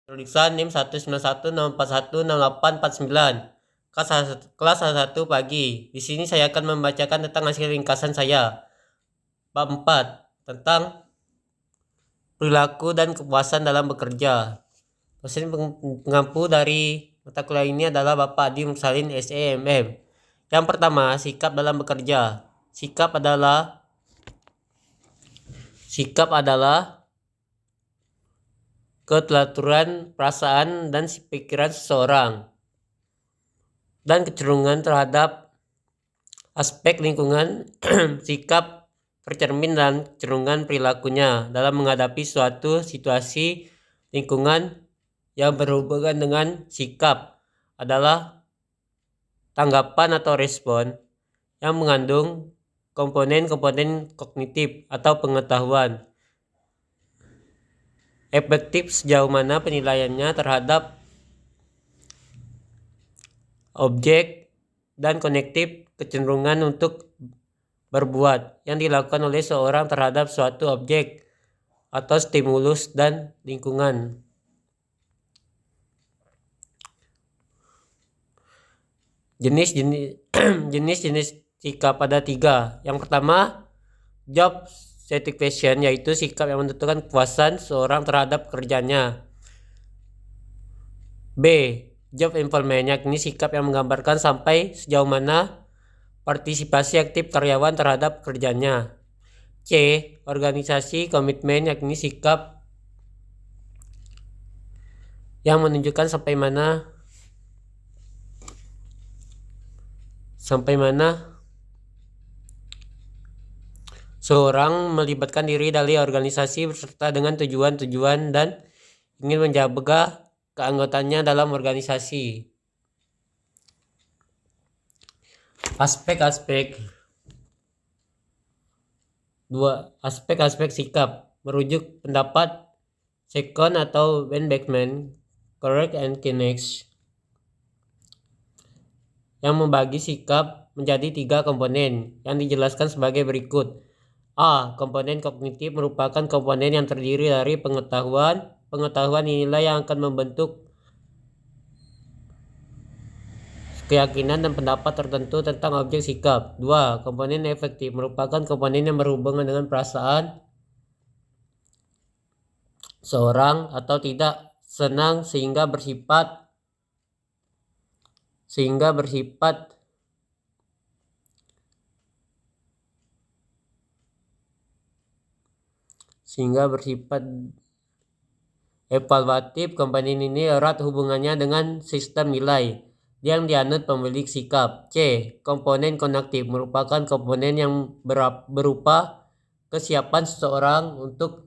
Tulisan NIM 19164168849 kelas 1 pagi. Di sini saya akan membacakan tentang hasil ringkasan saya. Bab 4 tentang perilaku dan kepuasan dalam bekerja. Dosen pengampu dari mata kuliah ini adalah Bapak Adi Mursalin SEMM. Yang pertama, sikap dalam bekerja. Sikap adalah ketelaturan perasaan dan pikiran seseorang dan kecenderungan terhadap aspek lingkungan. Sikap tercermin dan kecenderungan perilakunya dalam menghadapi suatu situasi lingkungan. Yang berhubungan dengan sikap adalah tanggapan atau respon yang mengandung komponen-komponen kognitif atau pengetahuan. Efektif sejauh mana penilaiannya terhadap objek dan konektif kecenderungan untuk berbuat yang dilakukan oleh seorang terhadap suatu objek atau stimulus dan lingkungan. Jenis-jenis sikap ada 3. Yang pertama, job satisfaction, yaitu sikap yang menentukan kepuasan seorang terhadap kerjanya. B. Job involvement, yakni sikap yang menggambarkan sampai sejauh mana partisipasi aktif karyawan terhadap kerjanya. C. Organisasi komitmen, yakni sikap yang menunjukkan sampai mana seorang melibatkan diri dari organisasi beserta dengan tujuan-tujuan dan ingin menjaga keanggotaannya dalam organisasi. Aspek-aspek sikap merujuk pendapat Second atau Van Beckman, Correct and Kinex, yang membagi sikap menjadi 3 komponen yang dijelaskan sebagai berikut. A. Komponen kognitif merupakan komponen yang terdiri dari pengetahuan. Pengetahuan inilah yang akan membentuk keyakinan dan pendapat tertentu tentang objek sikap. 2. Komponen efektif merupakan komponen yang berhubungan dengan perasaan seorang atau tidak senang sehingga bersifat evaluatif. Komponen ini erat hubungannya dengan sistem nilai yang dianut pemilik sikap. C. Komponen kognitif merupakan komponen yang berupa kesiapan seseorang untuk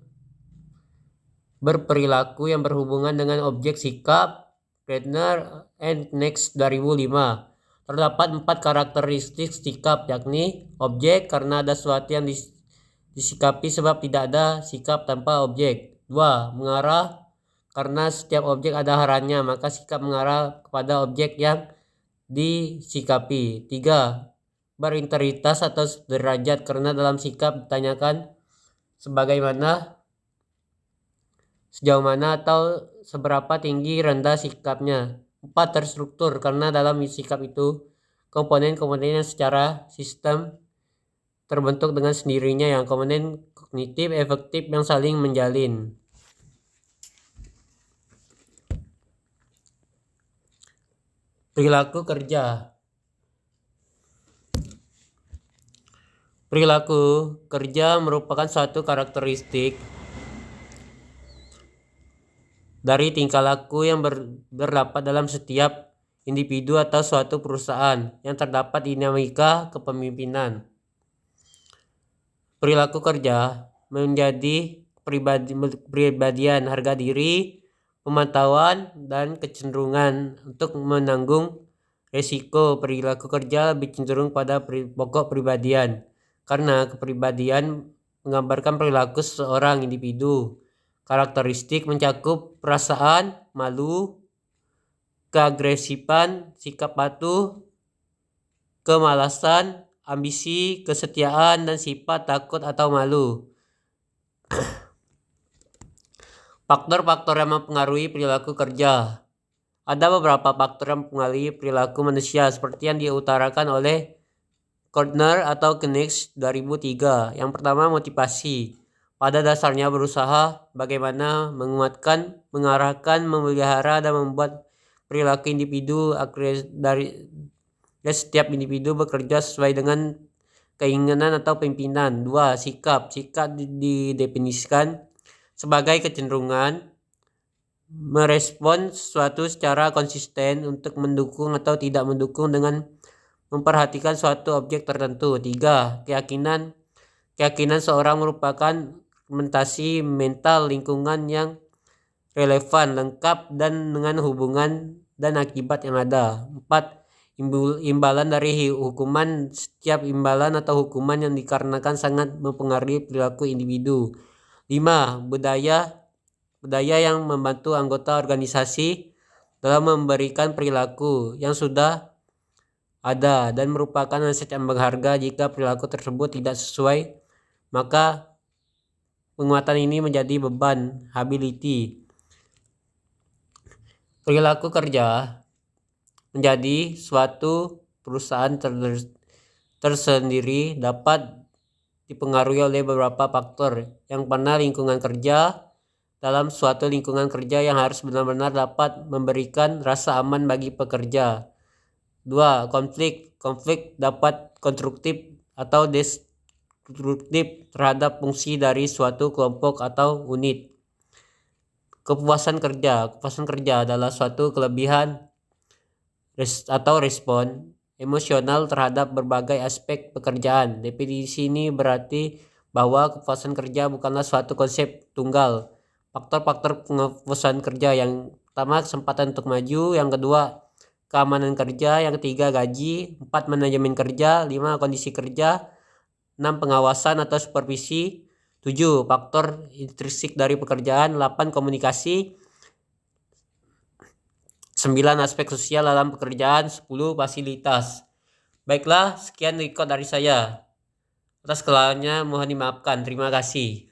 berperilaku yang berhubungan dengan objek sikap. Redner and Next 2005. Terdapat 4 karakteristik sikap, yakni objek karena ada sesuatu yang disikapi sebab tidak ada sikap tanpa objek. 2. Mengarah karena setiap objek ada arahnya, maka sikap mengarah kepada objek yang disikapi. 3. Berintegritas atau derajat karena dalam sikap ditanyakan sejauh mana atau seberapa tinggi rendah sikapnya. 4. Terstruktur karena dalam sikap itu komponen-komponen yang secara sistem terbentuk dengan sendirinya, yang komponen kognitif efektif yang saling menjalin. Perilaku kerja. Perilaku kerja merupakan suatu karakteristik dari tingkah laku yang terdapat dalam setiap individu atau suatu perusahaan yang terdapat dinamika kepemimpinan. Perilaku kerja menjadi kepribadian, harga diri, pemantauan, dan kecenderungan untuk menanggung resiko. Perilaku kerja lebih cenderung pada pokok pribadian karena kepribadian menggambarkan perilaku seorang individu. Karakteristik mencakup perasaan malu, keagresifan, sikap patuh, kemalasan, ambisi, kesetiaan, dan sifat takut atau malu. Faktor-faktor yang mempengaruhi perilaku kerja. Ada beberapa faktor yang mempengaruhi perilaku manusia seperti yang diutarakan oleh Gardner atau Knight 2003. Yang pertama, motivasi. Pada dasarnya berusaha bagaimana menguatkan, mengarahkan, memelihara, dan membuat perilaku individu dari setiap individu bekerja sesuai dengan keinginan atau pimpinan. 2. Sikap. Sikap didefinisikan sebagai kecenderungan merespon sesuatu secara konsisten untuk mendukung atau tidak mendukung dengan memperhatikan suatu objek tertentu. 3. Keyakinan. Keyakinan seorang merupakan implementasi mental lingkungan yang relevan, lengkap, dan dengan hubungan dan akibat yang ada. 4. Imbalan dari hukuman. Setiap imbalan atau hukuman yang dikarenakan sangat mempengaruhi perilaku individu. 5. Budaya yang membantu anggota organisasi dalam memberikan perilaku yang sudah ada dan merupakan aset yang berharga. Jika perilaku tersebut tidak sesuai, maka penguatan ini menjadi beban. Ability. Perilaku kerja menjadi suatu perusahaan tersendiri dapat dipengaruhi oleh beberapa faktor. Yang pertama, lingkungan kerja. Dalam suatu lingkungan kerja yang harus benar-benar dapat memberikan rasa aman bagi pekerja. 2. Konflik. Konflik dapat konstruktif atau destruktif terhadap fungsi dari suatu kelompok atau unit. Kepuasan kerja. Kepuasan kerja adalah suatu kelebihan atau respon emosional terhadap berbagai aspek pekerjaan. Definisi ini berarti bahwa kepuasan kerja bukanlah suatu konsep tunggal. Faktor-faktor kepuasan kerja: yang pertama, kesempatan untuk maju. Yang kedua, keamanan kerja. Yang ketiga, gaji. 4. Manajemen kerja. 5. Kondisi kerja. 6. Pengawasan atau supervisi. 7. Faktor intrinsik dari pekerjaan. 8. Komunikasi. 9. Aspek sosial dalam pekerjaan. 10. Fasilitas. Baiklah, sekian record dari saya. Atas kesalahannya mohon dimaafkan. Terima kasih.